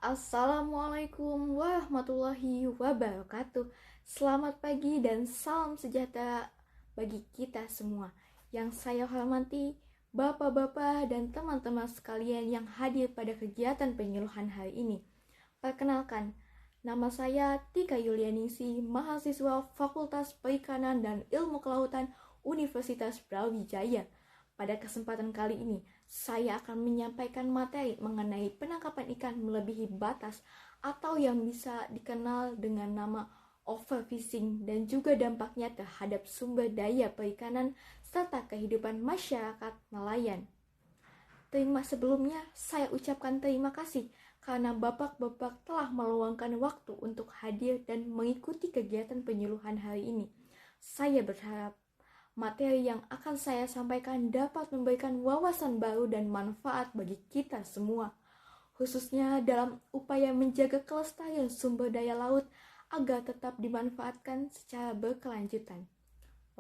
Assalamualaikum warahmatullahi wabarakatuh. Selamat pagi dan salam sejahtera bagi kita semua. Yang saya hormati bapak-bapak dan teman-teman sekalian yang hadir pada kegiatan penyuluhan hari ini. Perkenalkan, nama saya Tika Yulianingsi, mahasiswa Fakultas Perikanan dan Ilmu Kelautan Universitas Brawijaya. Pada kesempatan kali ini, saya akan menyampaikan materi mengenai penangkapan ikan melebihi batas atau yang bisa dikenal dengan nama overfishing dan juga dampaknya terhadap sumber daya perikanan serta kehidupan masyarakat nelayan. Sebelumnya, saya ucapkan terima kasih karena bapak-bapak telah meluangkan waktu untuk hadir dan mengikuti kegiatan penyuluhan hari ini. Saya berharap materi yang akan saya sampaikan dapat memberikan wawasan baru dan manfaat bagi kita semua, khususnya dalam upaya menjaga kelestarian sumber daya laut agar tetap dimanfaatkan secara berkelanjutan.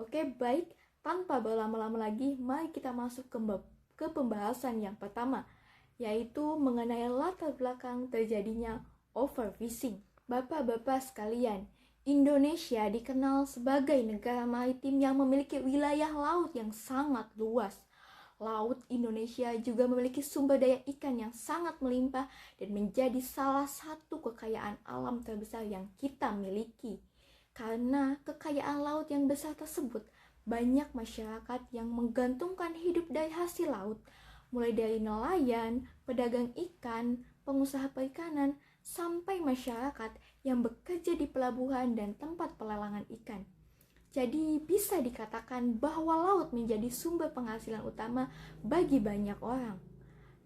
Oke, baik, tanpa berlama-lama lagi, mari kita masuk ke pembahasan yang pertama, yaitu mengenai latar belakang terjadinya overfishing. Bapak-bapak sekalian, Indonesia dikenal sebagai negara maritim yang memiliki wilayah laut yang sangat luas. Laut Indonesia juga memiliki sumber daya ikan yang sangat melimpah dan menjadi salah satu kekayaan alam terbesar yang kita miliki. Karena kekayaan laut yang besar tersebut, banyak masyarakat yang menggantungkan hidup dari hasil laut, mulai dari nelayan, pedagang ikan, pengusaha perikanan, sampai masyarakat yang bekerja di pelabuhan dan tempat pelelangan ikan. Jadi bisa dikatakan bahwa laut menjadi sumber penghasilan utama bagi banyak orang.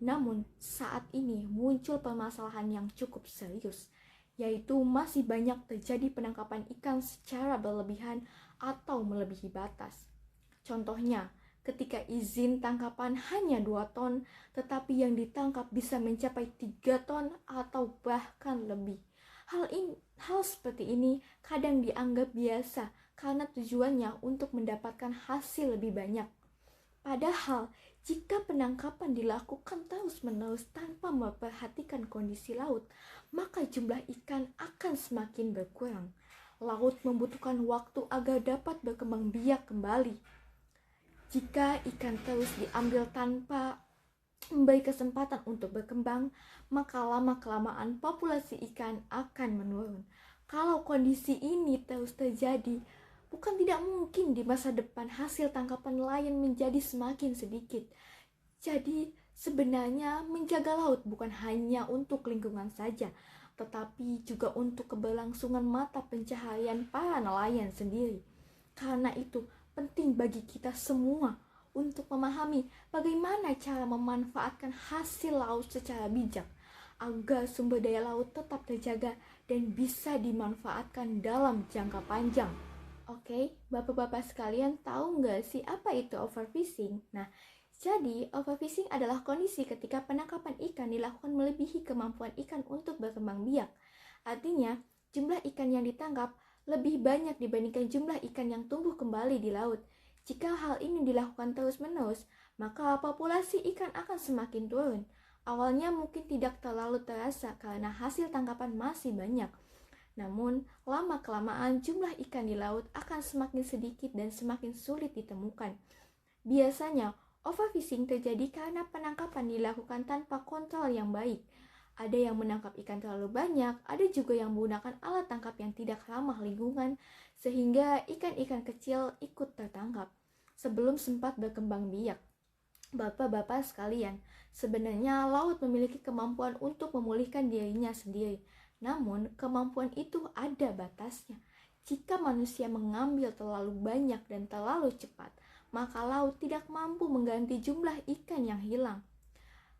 Namun saat ini muncul permasalahan yang cukup serius, yaitu masih banyak terjadi penangkapan ikan secara berlebihan atau melebihi batas. Contohnya, ketika izin tangkapan hanya 2 ton, tetapi yang ditangkap bisa mencapai 3 ton atau bahkan lebih. Hal seperti ini kadang dianggap biasa karena tujuannya untuk mendapatkan hasil lebih banyak. Padahal, jika penangkapan dilakukan terus-menerus tanpa memperhatikan kondisi laut, maka jumlah ikan akan semakin berkurang. Laut membutuhkan waktu agar dapat berkembang biak kembali. Jika ikan terus diambil tanpa memberi kesempatan untuk berkembang, maka lama-kelamaan populasi ikan akan menurun. Kalau kondisi ini terus terjadi, bukan tidak mungkin di masa depan hasil tangkapan nelayan menjadi semakin sedikit. Jadi sebenarnya menjaga laut bukan hanya untuk lingkungan saja, tetapi juga untuk keberlangsungan mata pencaharian para nelayan sendiri. Karena itu penting bagi kita semua untuk memahami bagaimana cara memanfaatkan hasil laut secara bijak agar sumber daya laut tetap terjaga dan bisa dimanfaatkan dalam jangka panjang. Oke, bapak-bapak sekalian, tahu nggak sih apa itu overfishing? Nah, jadi overfishing adalah kondisi ketika penangkapan ikan dilakukan melebihi kemampuan ikan untuk berkembang biak. Artinya, jumlah ikan yang ditangkap lebih banyak dibandingkan jumlah ikan yang tumbuh kembali di laut. Jika hal ini dilakukan terus-menerus, maka populasi ikan akan semakin turun. Awalnya mungkin tidak terlalu terasa karena hasil tangkapan masih banyak. Namun, lama-kelamaan jumlah ikan di laut akan semakin sedikit dan semakin sulit ditemukan. Biasanya, overfishing terjadi karena penangkapan dilakukan tanpa kontrol yang baik. Ada yang menangkap ikan terlalu banyak, ada juga yang menggunakan alat tangkap yang tidak ramah lingkungan, sehingga ikan-ikan kecil ikut tertangkap sebelum sempat berkembang biak. Bapak-bapak sekalian, sebenarnya laut memiliki kemampuan untuk memulihkan dirinya sendiri. Namun, kemampuan itu ada batasnya. Jika manusia mengambil terlalu banyak dan terlalu cepat, maka laut tidak mampu mengganti jumlah ikan yang hilang.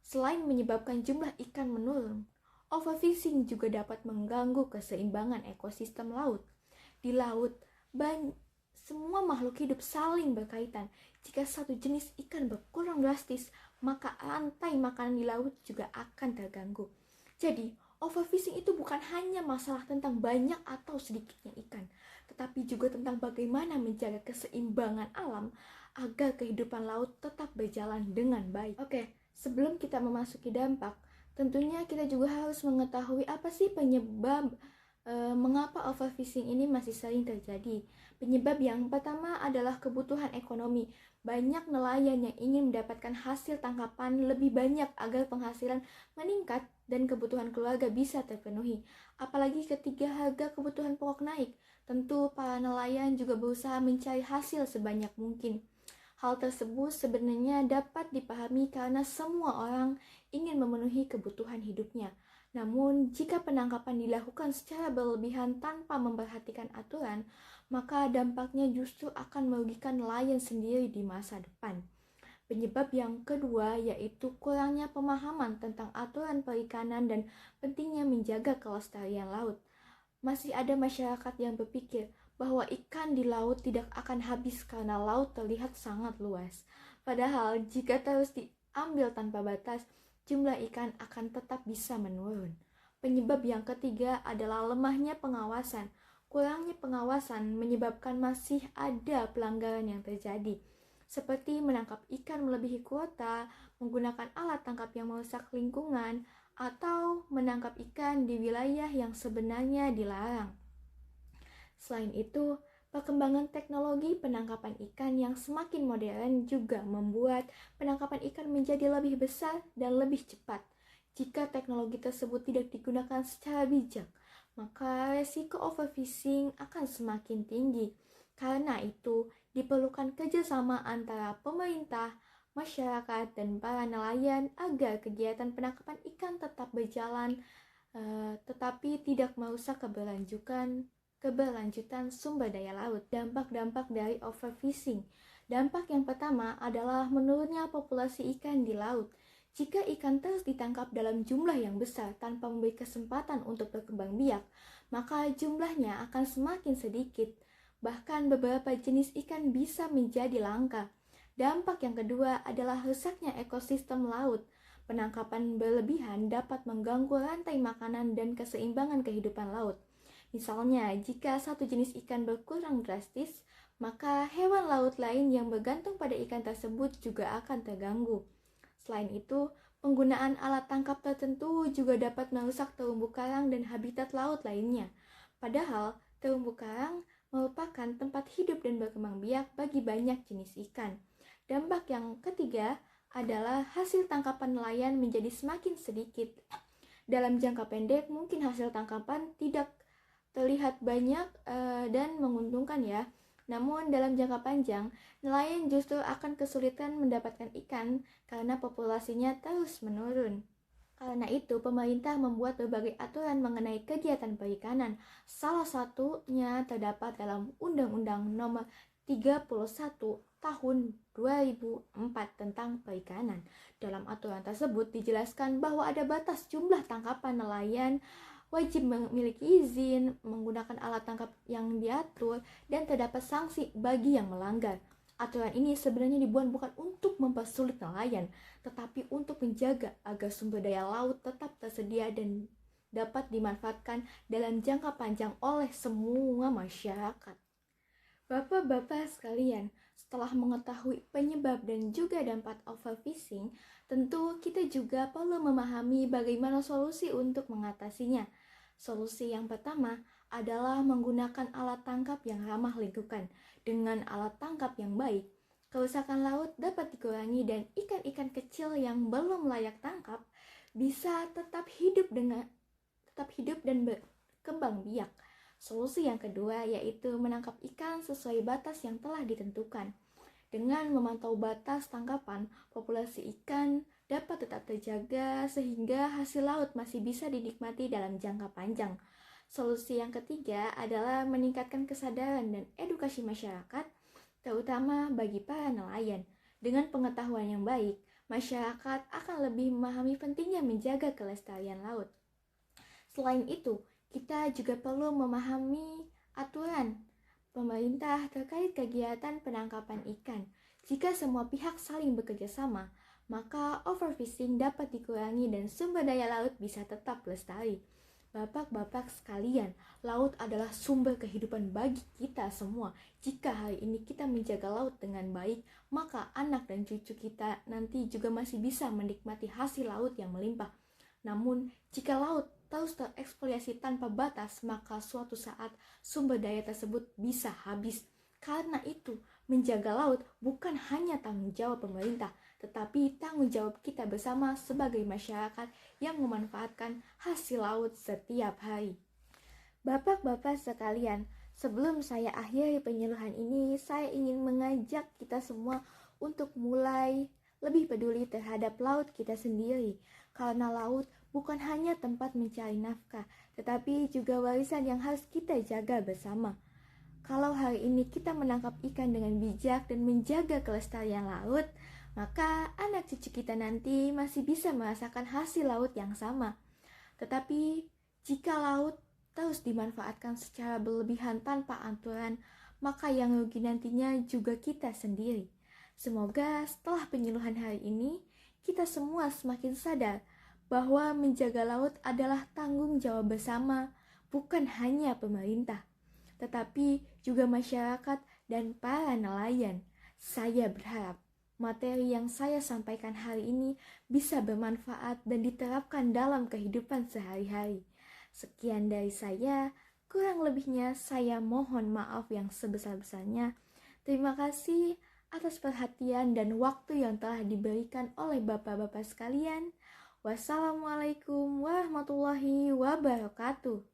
Selain menyebabkan jumlah ikan menurun, overfishing juga dapat mengganggu keseimbangan ekosistem laut. Di laut, semua makhluk hidup saling berkaitan. Jika satu jenis ikan berkurang drastis, maka rantai makanan di laut juga akan terganggu. Jadi, overfishing itu bukan hanya masalah tentang banyak atau sedikitnya ikan, tetapi juga tentang bagaimana menjaga keseimbangan alam agar kehidupan laut tetap berjalan dengan baik. Oke, sebelum kita memasuki dampak, Tentunya kita juga harus mengetahui apa sih penyebab mengapa overfishing ini masih sering terjadi. Penyebab yang pertama adalah kebutuhan ekonomi. Banyak nelayan yang ingin mendapatkan hasil tangkapan lebih banyak agar penghasilan meningkat dan kebutuhan keluarga bisa terpenuhi. Apalagi ketika harga kebutuhan pokok naik, tentu para nelayan juga berusaha mencari hasil sebanyak mungkin. Hal tersebut sebenarnya dapat dipahami karena semua orang ingin memenuhi kebutuhan hidupnya. Namun, jika penangkapan dilakukan secara berlebihan tanpa memperhatikan aturan, maka dampaknya justru akan merugikan nelayan sendiri di masa depan. Penyebab yang kedua yaitu kurangnya pemahaman tentang aturan perikanan dan pentingnya menjaga kelestarian laut. Masih ada masyarakat yang berpikir bahwa ikan di laut tidak akan habis karena laut terlihat sangat luas. Padahal jika terus diambil tanpa batas, jumlah ikan akan tetap bisa menurun. Penyebab yang ketiga adalah lemahnya pengawasan. Kurangnya pengawasan menyebabkan masih ada pelanggaran yang terjadi, seperti menangkap ikan melebihi kuota, menggunakan alat tangkap yang merusak lingkungan, atau menangkap ikan di wilayah yang sebenarnya dilarang. Selain itu, perkembangan teknologi penangkapan ikan yang semakin modern juga membuat penangkapan ikan menjadi lebih besar dan lebih cepat. Jika teknologi tersebut tidak digunakan secara bijak, maka resiko overfishing akan semakin tinggi. Karena itu, diperlukan kerjasama antara pemerintah, masyarakat, dan para nelayan agar kegiatan penangkapan ikan tetap berjalan, tetapi tidak merusak keberlanjutan sumber daya laut. Dampak-dampak dari overfishing. Dampak yang pertama adalah menurunnya populasi ikan di laut. Jika ikan terus ditangkap dalam jumlah yang besar tanpa memberi kesempatan untuk berkembang biak, maka jumlahnya akan semakin sedikit. Bahkan beberapa jenis ikan bisa menjadi langka. Dampak yang kedua adalah rusaknya ekosistem laut. Penangkapan berlebihan dapat mengganggu rantai makanan dan keseimbangan kehidupan laut. Misalnya, jika satu jenis ikan berkurang drastis, maka hewan laut lain yang bergantung pada ikan tersebut juga akan terganggu. Selain itu, penggunaan alat tangkap tertentu juga dapat merusak terumbu karang dan habitat laut lainnya. Padahal, terumbu karang merupakan tempat hidup dan berkembang biak bagi banyak jenis ikan. Dampak yang ketiga adalah hasil tangkapan nelayan menjadi semakin sedikit. Dalam jangka pendek, mungkin hasil tangkapan tidak terlihat banyak dan menguntungkan ya. Namun dalam jangka panjang, nelayan justru akan kesulitan mendapatkan ikan karena populasinya terus menurun. Karena itu, pemerintah membuat berbagai aturan mengenai kegiatan perikanan. Salah satunya terdapat dalam Undang-Undang Nomor 31 Tahun 2004 tentang perikanan. Dalam aturan tersebut dijelaskan bahwa ada batas jumlah tangkapan nelayan, wajib memiliki izin, menggunakan alat tangkap yang diatur, dan terdapat sanksi bagi yang melanggar. Aturan ini sebenarnya dibuat bukan untuk mempersulit nelayan, tetapi untuk menjaga agar sumber daya laut tetap tersedia dan dapat dimanfaatkan dalam jangka panjang oleh semua masyarakat. Bapak-bapak sekalian, setelah mengetahui penyebab dan juga dampak overfishing, tentu kita juga perlu memahami bagaimana solusi untuk mengatasinya. Solusi yang pertama adalah menggunakan alat tangkap yang ramah lingkungan. Dengan alat tangkap yang baik, kerusakan laut dapat dikurangi dan ikan-ikan kecil yang belum layak tangkap bisa tetap hidup dan berkembang biak. Solusi yang kedua yaitu menangkap ikan sesuai batas yang telah ditentukan. Dengan memantau batas tangkapan, populasi ikan dapat tetap terjaga sehingga hasil laut masih bisa dinikmati dalam jangka panjang. Solusi yang ketiga adalah meningkatkan kesadaran dan edukasi masyarakat, terutama bagi para nelayan. Dengan pengetahuan yang baik, masyarakat akan lebih memahami pentingnya menjaga kelestarian laut. Selain itu, kita juga perlu memahami aturan pemerintah terkait kegiatan penangkapan ikan. Jika semua pihak saling bekerja sama, maka overfishing dapat dikurangi dan sumber daya laut bisa tetap lestari. Bapak-bapak sekalian, laut adalah sumber kehidupan bagi kita semua. Jika hari ini kita menjaga laut dengan baik, maka anak dan cucu kita nanti juga masih bisa menikmati hasil laut yang melimpah. Namun, jika laut terus tereksploitasi tanpa batas, maka suatu saat sumber daya tersebut bisa habis. Karena itu, menjaga laut bukan hanya tanggung jawab pemerintah, tetapi tanggung jawab kita bersama sebagai masyarakat yang memanfaatkan hasil laut setiap hari. Bapak-bapak sekalian, sebelum saya akhiri penyuluhan ini, saya ingin mengajak kita semua untuk mulai lebih peduli terhadap laut kita sendiri. Karena laut bukan hanya tempat mencari nafkah, tetapi juga warisan yang harus kita jaga bersama. Kalau hari ini kita menangkap ikan dengan bijak dan menjaga kelestarian laut, maka anak cucu kita nanti masih bisa merasakan hasil laut yang sama. Tetapi jika laut terus dimanfaatkan secara berlebihan tanpa aturan, maka yang rugi nantinya juga kita sendiri. Semoga setelah penyuluhan hari ini, kita semua semakin sadar bahwa menjaga laut adalah tanggung jawab bersama, bukan hanya pemerintah, tetapi juga masyarakat dan para nelayan. Saya berharap materi yang saya sampaikan hari ini bisa bermanfaat dan diterapkan dalam kehidupan sehari-hari. Sekian dari saya, kurang lebihnya saya mohon maaf yang sebesar-besarnya. Terima kasih atas perhatian dan waktu yang telah diberikan oleh bapak-bapak sekalian. Wassalamualaikum warahmatullahi wabarakatuh.